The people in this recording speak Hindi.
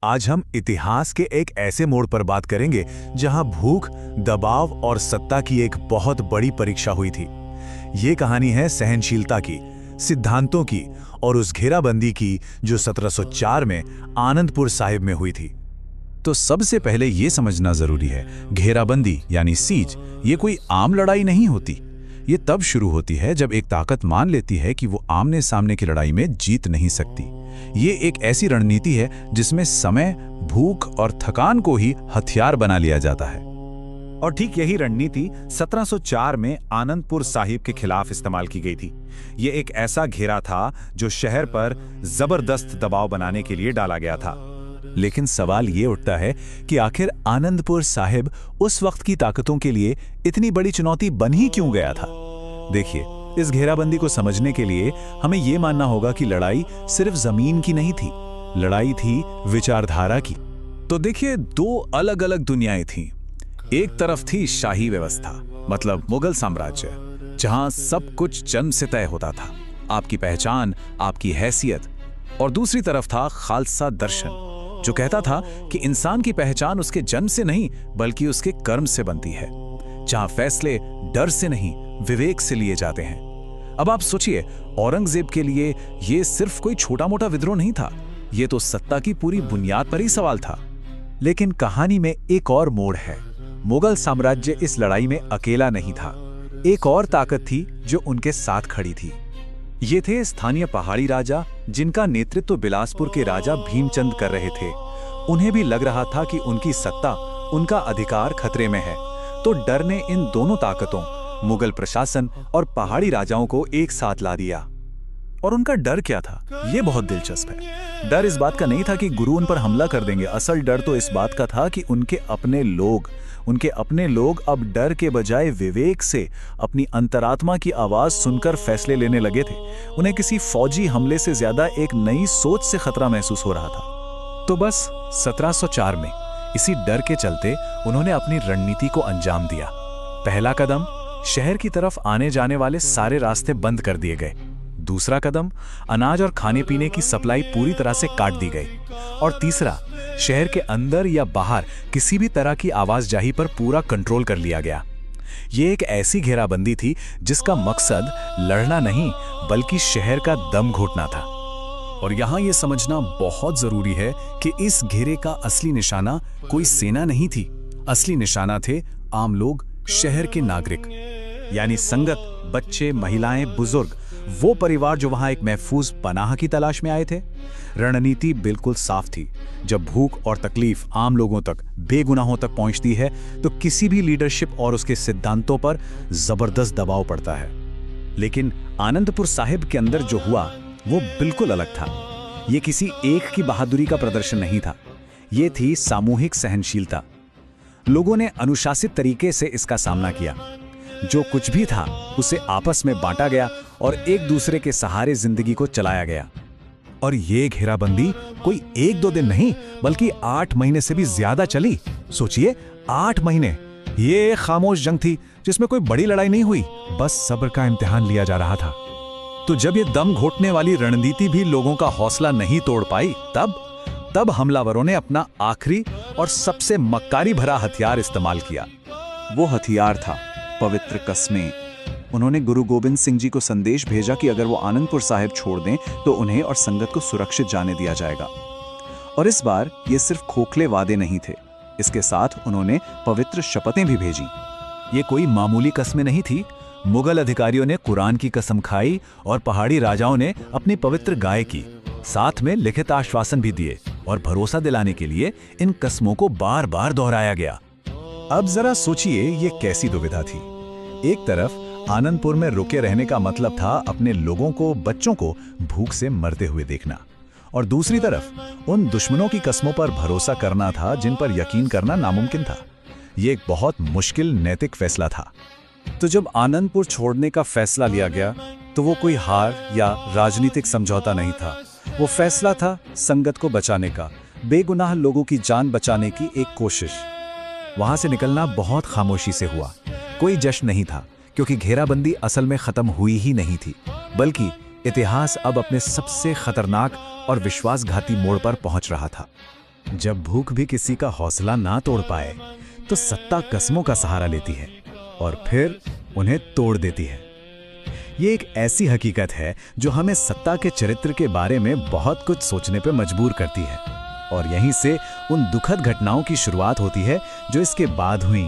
आज हम इतिहास के एक ऐसे मोड़ पर बात करेंगे जहां भूख, दबाव और सत्ता की एक बहुत बड़ी परीक्षा हुई थी। ये कहानी है सहनशीलता की, सिद्धांतों की और उस घेराबंदी की जो 1704 में आनंदपुर साहिब में हुई थी। तो सबसे पहले ये समझना जरूरी है, घेराबंदी यानी सीज ये कोई आम लड़ाई नहीं होती। ये तब शुरू होती है जब एक ताकत मान लेती है कि वो आमने सामने की लड़ाई में जीत नहीं सकती। ये एक ऐसी रणनीति है जिसमें समय, भूख और थकान को ही हथियार बना लिया जाता है। और ठीक यही रणनीति 1704 में आनंदपुर साहिब के खिलाफ इस्तेमाल की गई थी। ये एक ऐसा घेरा था जो शहर पर जबरदस्त दबाव बनाने के लिए डाला गया था। लेकिन सवाल ये उठता है कि आखिर आनंदपुर साहिब उस वक्त की ताकतों के लिए इतनी बड़ी चुनौती बन ही क्यों गया था? देखिए, इस घेराबंदी को समझने के लिए हमें यह मानना होगा कि लड़ाई सिर्फ जमीन की नहीं थी, लड़ाई थी विचारधारा की। तो देखिए, दो अलग अलग दुनियाएं थीं। एक तरफ थी शाही व्यवस्था, मतलब मुगल साम्राज्य, जहां सब कुछ जन्म से तय होता था, आपकी पहचान, आपकी हैसियत। और दूसरी तरफ था खालसा दर्शन, जो कहता था कि इंसान की पहचान उसके जन्म से नहीं बल्कि उसके कर्म से बनती है, जहां फैसले डर से नहीं विवेक से लिए जाते हैं। अब आप सोचिए, औरंगजेब के लिए यह सिर्फ कोई छोटा मोटा विद्रोह नहीं था, यह तो सत्ता की पूरी बुनियाद पर ही सवाल था। लेकिन कहानी में एक और मोड़ है। मुगल साम्राज्य इस लड़ाई में अकेला नहीं था। एक और ताकत थी जो उनके साथ खड़ी थी। ये थे स्थानीय पहाड़ी राजा, जिनका नेतृत्व बिलासपुर के राजा भीमचंद कर रहे थे। उन्हें भी लग रहा था कि उनकी सत्ता, उनका अधिकार खतरे में है। तो डर ने इन दोनों ताकतों, मुगल प्रशासन और पहाड़ी राजाओं को एक साथ ला दिया। और उनका डर क्या था? यह बहुत दिलचस्प है। डर इस बात का नहीं था कि गुरु उन पर हमला कर देंगे। असल डर तो इस बात का था कि उनके अपने लोग अब डर के बजाय विवेक से अपनी अंतरात्मा की आवाज सुनकर फैसले लेने लगे थे। उन्हें किसी फौजी हमले से ज्यादा एक नई सोच से खतरा महसूस हो रहा था। तो बस 1704 में इसी डर के चलते उन्होंने अपनी रणनीति को अंजाम दिया। पहला कदम, शहर की तरफ आने जाने वाले सारे रास्ते बंद कर दिए गए। दूसरा कदम, अनाज और खाने पीने की सप्लाई पूरी तरह से काट दी गई। और तीसरा, शहर के अंदर या बाहर किसी भी तरह की आवाजाही पर पूरा कंट्रोल कर लिया गया। यह एक ऐसी घेराबंदी थी जिसका मकसद लड़ना नहीं बल्कि शहर का दम घोटना था। और यहां यह समझना बहुत जरूरी है कि इस घेरे का असली निशाना कोई सेना नहीं थी। असली निशाना थे आम लोग, शहर के नागरिक, यानी संगत, बच्चे, महिलाएं, बुजुर्ग, वो परिवार जो वहां एक महफूज पनाह की तलाश में आए थे। रणनीति बिल्कुल साफ थी। जब भूख और तकलीफ आम लोगों तक, बेगुनाहों तक पहुंचती है तो किसी भी लीडरशिप और उसके सिद्धांतों पर जबरदस्त दबाव पड़ता है। लेकिन आनंदपुर साहिब के अंदर जो हुआ वो बिल्कुल अलग था। ये किसी एक की बहादुरी का प्रदर्शन नहीं था, ये थी सामूहिक सहनशीलता। लोगों ने अनुशासित तरीके से इसका सामना किया। जो कुछ भी था उसे आपस में बांटा गया और एक दूसरे के सहारे जिंदगी को चलाया गया। और ये घेराबंदी कोई 1-2 दिन नहीं बल्कि 8 महीने से भी ज्यादा चली। सोचिए, 8 महीने। ये खामोश जंग थी जिसमें कोई बड़ी लड़ाई नहीं हुई, बस सब्र का इम्तिहान लिया जा रहा था। तो जब ये दम घोटने वाली रणनीति भी लोगों का हौसला नहीं तोड़ पाई, तब हमलावरों ने अपना आखिरी और सबसे मक्कारी भरा हथियार इस्तेमाल किया। वो हथियार था पवित्र कस्में। उन्होंने गुरु गोविंद सिंह जी को संदेश भेजा कि अगर वो आनंदपुर साहिब छोड़ दें तो उन्हें और संगत को सुरक्षित जाने दिया जाएगा। और इस बार ये सिर्फ खोखले वादे नहीं थे, इसके साथ उन्होंने पवित्र शपथें भी भेजी। ये कोई मामूली कस्में नहीं थी। मुगल अधिकारियों ने कुरान की कसम खाई और पहाड़ी राजाओं ने अपनी पवित्र गाय की। साथ में लिखित आश्वासन भी दिए और भरोसा दिलाने के लिए इन कस्मों को बार बार दोहराया गया। अब जरा सोचिए, ये कैसी दुविधा थी। एक तरफ आनंदपुर में रुके रहने का मतलब था अपने लोगों को, बच्चों को भूख से मरते हुए देखना, और दूसरी तरफ उन दुश्मनों की कस्मों पर भरोसा करना था जिन पर यकीन करना नामुमकिन था। ये एक बहुत मुश्किल नैतिक फैसला था। तो जब आनंदपुर छोड़ने का फैसला लिया गया तो वो कोई हार या राजनीतिक समझौता नहीं था। वो फैसला था संगत को बचाने का, बेगुनाह लोगों की जान बचाने की एक कोशिश। वहां से निकलना बहुत खामोशी से हुआ। कोई जश्न नहीं था, क्योंकि घेराबंदी असल में खत्म हुई ही नहीं थी, बल्कि इतिहास अब अपने सबसे खतरनाक और विश्वासघाती मोड़ पर पहुंच रहा था। जब भूख भी किसी का हौसला ना तोड़ पाए तो सत्ता कस्मों का सहारा लेती है और फिर उन्हें तोड़ देती है। ये एक ऐसी हकीकत है जो हमें सत्ता के चरित्र के बारे में बहुत कुछ सोचने पर मजबूर करती है और यहीं से उन दुखद घटनाओं की शुरुआत होती है जो इसके बाद हुई।